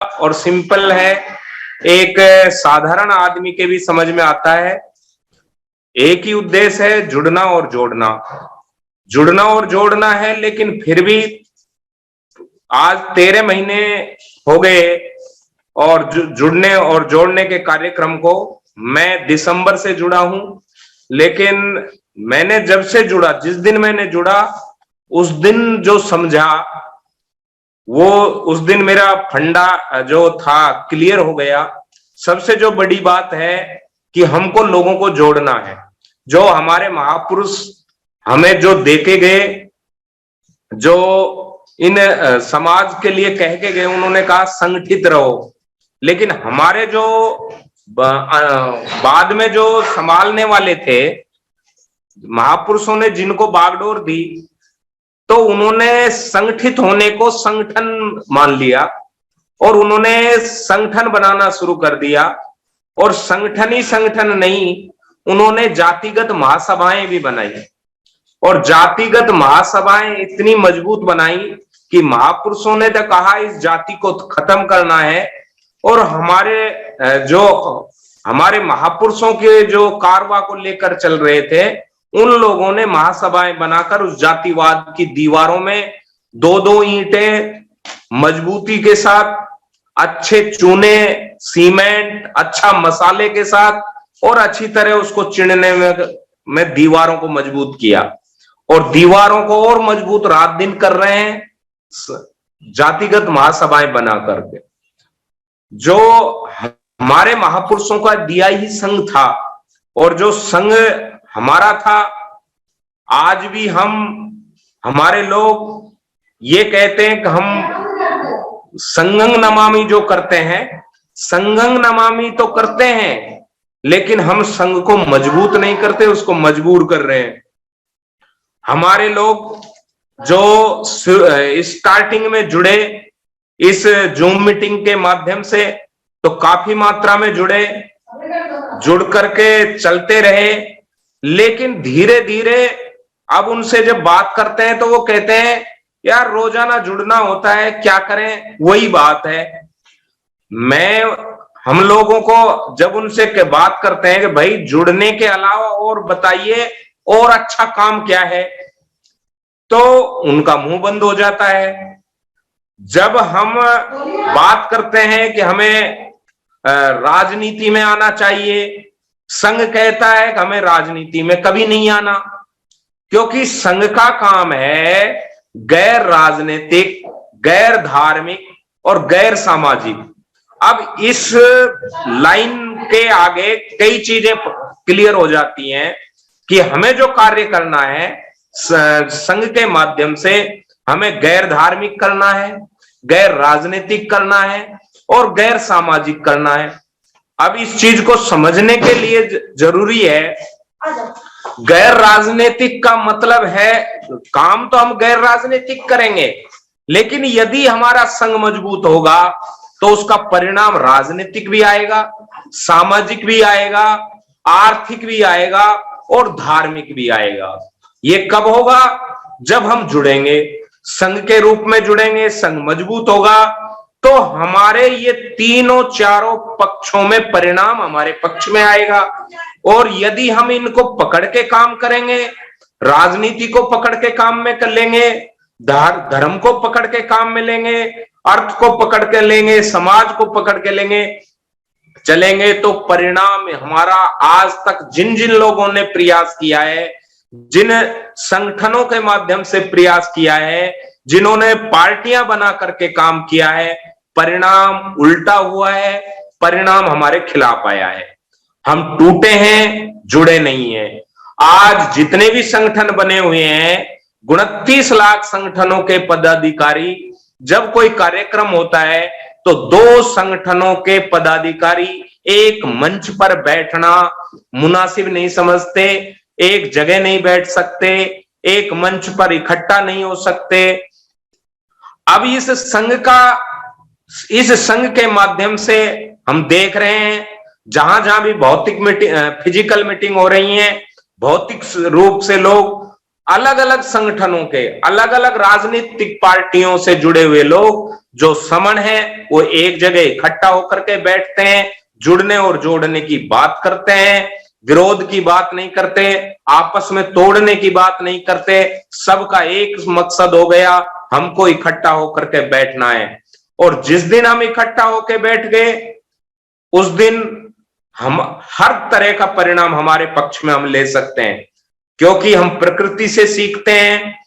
और सिंपल है, एक साधारण आदमी के भी समझ में आता है। एक ही उद्देश्य है, जुड़ना और जोड़ना। जुड़ना और जोड़ना है, लेकिन फिर भी आज 13 महीने हो गए और जुड़ने और जोड़ने के कार्यक्रम को मैं दिसंबर से जुड़ा हूं। लेकिन मैंने जब से जुड़ा, जिस दिन मैंने जुड़ा उस दिन जो समझा, वो उस दिन मेरा फंडा जो था क्लियर हो गया। सबसे जो बड़ी बात है कि हमको लोगों को जोड़ना है। जो हमारे महापुरुष हमें जो देके गए, जो इन समाज के लिए कह के गए, उन्होंने कहा संगठित रहो। लेकिन हमारे जो बाद में जो संभालने वाले थे, महापुरुषों ने जिनको बागडोर दी, तो उन्होंने संगठित होने को संगठन मान लिया और उन्होंने संगठन बनाना शुरू कर दिया। और संगठन ही संगठन नहीं, उन्होंने जातिगत महासभाएं भी बनाई। और जातिगत महासभाएं इतनी मजबूत बनाई कि महापुरुषों ने तो कहा इस जाति को खत्म करना है, और हमारे महापुरुषों के जो कारवा को लेकर चल रहे थे, उन लोगों ने महासभाएं बनाकर उस जातिवाद की दीवारों में 2-2 ईंटें मजबूती के साथ, अच्छे चूने, सीमेंट, अच्छा मसाले के साथ और अच्छी तरह उसको चिड़ने में दीवारों को मजबूत किया। और दीवारों को और मजबूत रात दिन कर रहे हैं जातिगत महासभाएं बना करके। जो हमारे महापुरुषों का दिया ही संघ था, और जो संघ हमारा था, आज भी हमारे लोग ये कहते हैं कि हम संघं नमामि जो करते हैं, संघं नमामि तो करते हैं, लेकिन हम संघ को मजबूत नहीं करते, उसको मजबूर कर रहे हैं। हमारे लोग जो स्टार्टिंग में जुड़े इस जूम मीटिंग के माध्यम से, तो काफी मात्रा में जुड़ करके चलते रहे। लेकिन धीरे धीरे अब उनसे जब बात करते हैं तो वो कहते हैं यार रोजाना जुड़ना होता है, क्या करें, वही बात है। हम लोगों को जब उनसे बात करते हैं कि भाई जुड़ने के अलावा और बताइए और अच्छा काम क्या है, तो उनका मुंह बंद हो जाता है। जब हम बात करते हैं कि हमें राजनीति में आना चाहिए, संघ कहता है कि हमें राजनीति में कभी नहीं आना, क्योंकि संघ का काम है गैर राजनीतिक, गैर धार्मिक और गैर सामाजिक। अब इस लाइन के आगे कई चीजें क्लियर हो जाती हैं कि हमें जो कार्य करना है संघ के माध्यम से, हमें गैर धार्मिक करना है, गैर राजनीतिक करना है और गैर सामाजिक करना है। अब इस चीज को समझने के लिए जरूरी है, गैर राजनीतिक का मतलब है काम तो हम गैर राजनीतिक करेंगे, लेकिन यदि हमारा संघ मजबूत होगा तो उसका परिणाम राजनीतिक भी आएगा, सामाजिक भी आएगा, आर्थिक भी आएगा और धार्मिक भी आएगा। ये कब होगा? जब हम जुड़ेंगे, संघ के रूप में जुड़ेंगे, संघ मजबूत होगा तो हमारे ये तीनों चारों पक्षों में परिणाम हमारे पक्ष में आएगा। और यदि हम इनको पकड़ के काम करेंगे, राजनीति को पकड़ के काम में कर लेंगे, धर्म को पकड़ के काम में लेंगे, अर्थ को पकड़ के लेंगे, समाज को पकड़ के लेंगे, चलेंगे, तो परिणाम हमारा आज तक जिन जिन लोगों ने प्रयास किया है, जिन संगठनों के माध्यम से प्रयास किया है, जिन्होंने पार्टियां बना करके काम किया है, परिणाम उल्टा हुआ है, परिणाम हमारे खिलाफ आया है। हम टूटे हैं, जुड़े नहीं हैं। आज जितने भी संगठन बने हुए हैं, 29 लाख संगठनों के पदाधिकारी, जब कोई कार्यक्रम होता है तो 2 संगठनों के पदाधिकारी एक मंच पर बैठना मुनासिब नहीं समझते, एक जगह नहीं बैठ सकते, एक मंच पर इकट्ठा नहीं हो सकते। अब इस संघ के माध्यम से हम देख रहे हैं, जहां जहां भी भौतिक मीटिंग, फिजिकल मीटिंग हो रही है, भौतिक रूप से लोग अलग अलग संगठनों के, अलग अलग राजनीतिक पार्टियों से जुड़े हुए लोग जो समण है वो एक जगह इकट्ठा होकर के बैठते हैं, जुड़ने और जोड़ने की बात करते हैं, विरोध की बात नहीं करते, आपस में तोड़ने की बात नहीं करते। सबका एक मकसद हो गया, हमको इकट्ठा होकर के बैठना है। और जिस दिन हम इकट्ठा होकर बैठ गए उस दिन हम हर तरह का परिणाम हमारे पक्ष में हम ले सकते हैं, क्योंकि हम प्रकृति से सीखते हैं।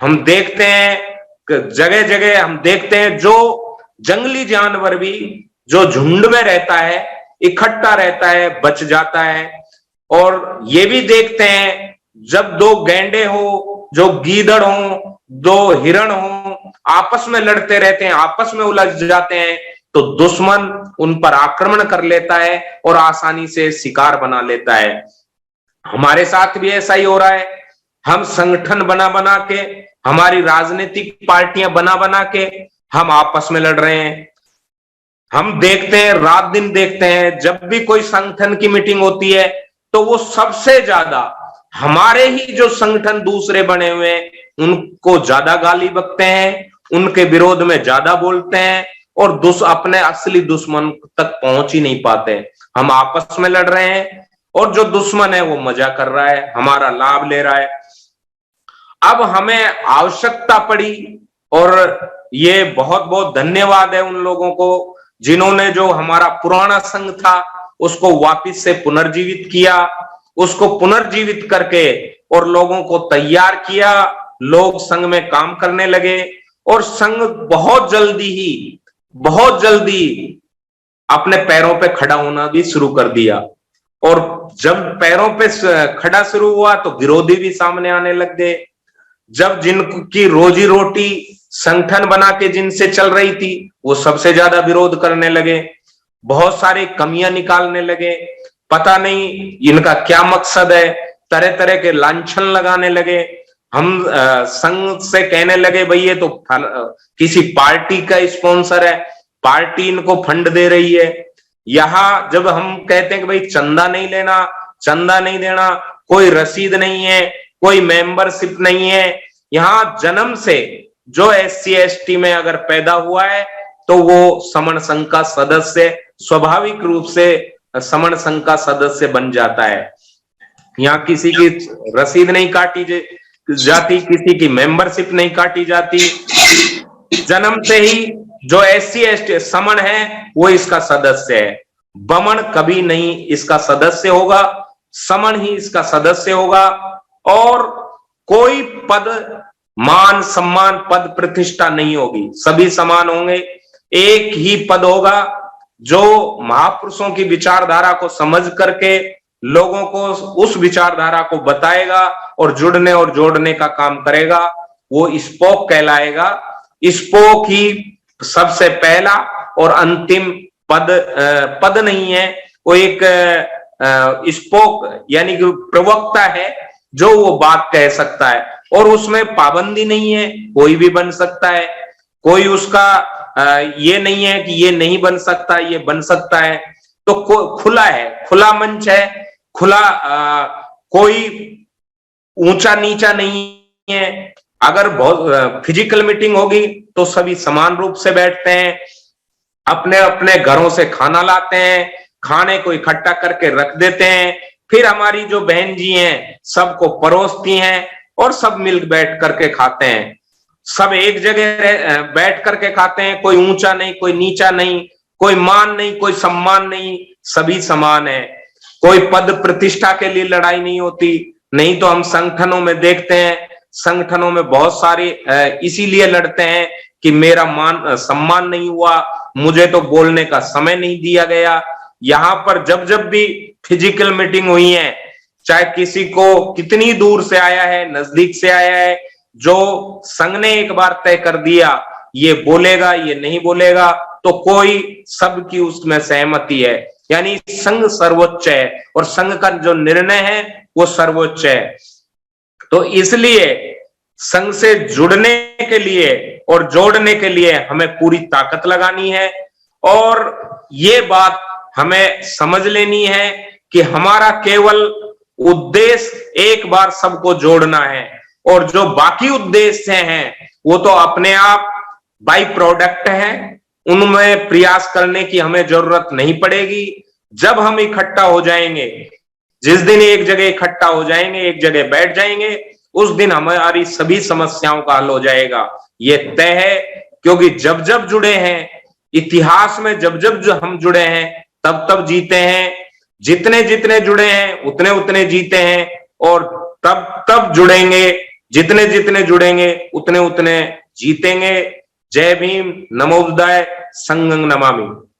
हम देखते हैं जगह जगह, हम देखते हैं जो जंगली जानवर भी जो झुंड में रहता है, इकट्ठा रहता है, बच जाता है। और ये भी देखते हैं जब दो गैंडे हो, जो गीदड़ हो, दो हिरण हो, आपस में लड़ते रहते हैं, आपस में उलझ जाते हैं, तो दुश्मन उन पर आक्रमण कर लेता है और आसानी से शिकार बना लेता है। हमारे साथ भी ऐसा ही हो रहा है। हम संगठन बना बना के, हमारी राजनीतिक पार्टियां बना बना के हम आपस में लड़ रहे हैं। हम देखते हैं, रात दिन देखते हैं, जब भी कोई संगठन की मीटिंग होती है तो वो सबसे ज्यादा हमारे ही जो संगठन दूसरे बने हुए हैं उनको ज्यादा गाली बकते हैं, उनके विरोध में ज्यादा बोलते हैं और अपने असली दुश्मन तक पहुंच ही नहीं पाते। हम आपस में लड़ रहे हैं और जो दुश्मन है वो मजा कर रहा है, हमारा लाभ ले रहा है। अब हमें आवश्यकता पड़ी, और ये बहुत बहुत धन्यवाद है उन लोगों को जिन्होंने जो हमारा पुराना संघ था उसको वापस से पुनर्जीवित किया, उसको पुनर्जीवित करके और लोगों को तैयार किया। लोग संघ में काम करने लगे और संघ बहुत जल्दी अपने पैरों पे खड़ा होना भी शुरू कर दिया। और जब पैरों पे खड़ा शुरू हुआ तो विरोधी भी सामने आने लग गए। जब जिनकी रोजी रोटी संगठन बना के जिनसे चल रही थी वो सबसे ज्यादा विरोध करने लगे, बहुत सारी कमियां निकालने लगे, पता नहीं इनका क्या मकसद है, तरह तरह के लांछन लगाने लगे। हम संघ से कहने लगे भाई ये तो किसी पार्टी का स्पॉन्सर है, पार्टी इनको फंड दे रही है। यहाँ जब हम कहते हैं कि भाई चंदा नहीं लेना, चंदा नहीं देना, कोई रसीद नहीं है, कोई मेंबरशिप नहीं है, यहाँ जन्म से जो SC ST में अगर पैदा हुआ है तो वो समण संघ का सदस्य स्वाभाविक रूप से समण संघ का सदस्य बन जाता है। यहाँ किसी की रसीद नहीं काटी जाती, किसी की मेंबरशिप नहीं काटी जाती। जन्म से ही जो SC ST समण है वो इसका सदस्य है। बमन कभी नहीं इसका सदस्य होगा, समण ही इसका सदस्य होगा। और कोई पद, मान सम्मान, पद प्रतिष्ठा नहीं होगी, सभी समान होंगे। एक ही पद होगा जो महापुरुषों की विचारधारा को समझ करके लोगों को उस विचारधारा को बताएगा और जुड़ने और जोड़ने का काम करेगा, वो स्पोक कहलाएगा। स्पोक ही सबसे पहला और अंतिम पद नहीं है, वो एक स्पोक यानी कि प्रवक्ता है जो वो बात कह सकता है और उसमें पाबंदी नहीं है, कोई भी बन सकता है। कोई उसका ये नहीं है कि ये नहीं बन सकता, ये बन सकता है। तो खुला है, खुला मंच है, खुला कोई ऊंचा नीचा नहीं है। अगर बहुत फिजिकल मीटिंग होगी तो सभी समान रूप से बैठते हैं, अपने अपने घरों से खाना लाते हैं, खाने को इकट्ठा करके रख देते हैं, फिर हमारी जो बहन जी हैं सबको परोसती हैं और सब मिल बैठ करके खाते हैं। सब एक जगह बैठ करके खाते हैं, कोई ऊंचा नहीं, कोई नीचा नहीं, कोई मान नहीं, कोई सम्मान नहीं, सभी समान है। कोई पद प्रतिष्ठा के लिए लड़ाई नहीं होती। नहीं तो हम संगठनों में देखते हैं, संगठनों में बहुत सारे इसीलिए लड़ते हैं कि मेरा मान सम्मान नहीं हुआ, मुझे तो बोलने का समय नहीं दिया गया। यहाँ पर जब जब भी फिजिकल मीटिंग हुई है, चाहे किसी को कितनी दूर से आया है, नजदीक से आया है, जो संघ ने एक बार तय कर दिया ये बोलेगा, ये नहीं बोलेगा, तो कोई सबकी उसमें सहमति है, यानी संघ सर्वोच्च है और संघ का जो निर्णय है वो सर्वोच्च है। तो इसलिए संघ से जुड़ने के लिए और जोड़ने के लिए हमें पूरी ताकत लगानी है और ये बात हमें समझ लेनी है कि हमारा केवल उद्देश्य एक बार सबको जोड़ना है। और जो बाकी उद्देश्य हैं वो तो अपने आप बाई प्रोडक्ट हैं, उनमें प्रयास करने की हमें जरूरत नहीं पड़ेगी। जब हम इकट्ठा हो जाएंगे, जिस दिन एक जगह इकट्ठा हो जाएंगे, एक जगह बैठ जाएंगे, उस दिन हमारी सभी समस्याओं का हल हो जाएगा, ये तय है। क्योंकि जब जब जुड़े हैं, इतिहास में जब जब हम जुड़े हैं, तब तब जीते हैं, जितने जितने जुड़े हैं उतने उतने जीते हैं, और तब तब जुड़ेंगे, जितने जितने जुड़ेंगे उतने उतने जीतेंगे। जय भीम, नमो बुद्धाय, संघं नमामि।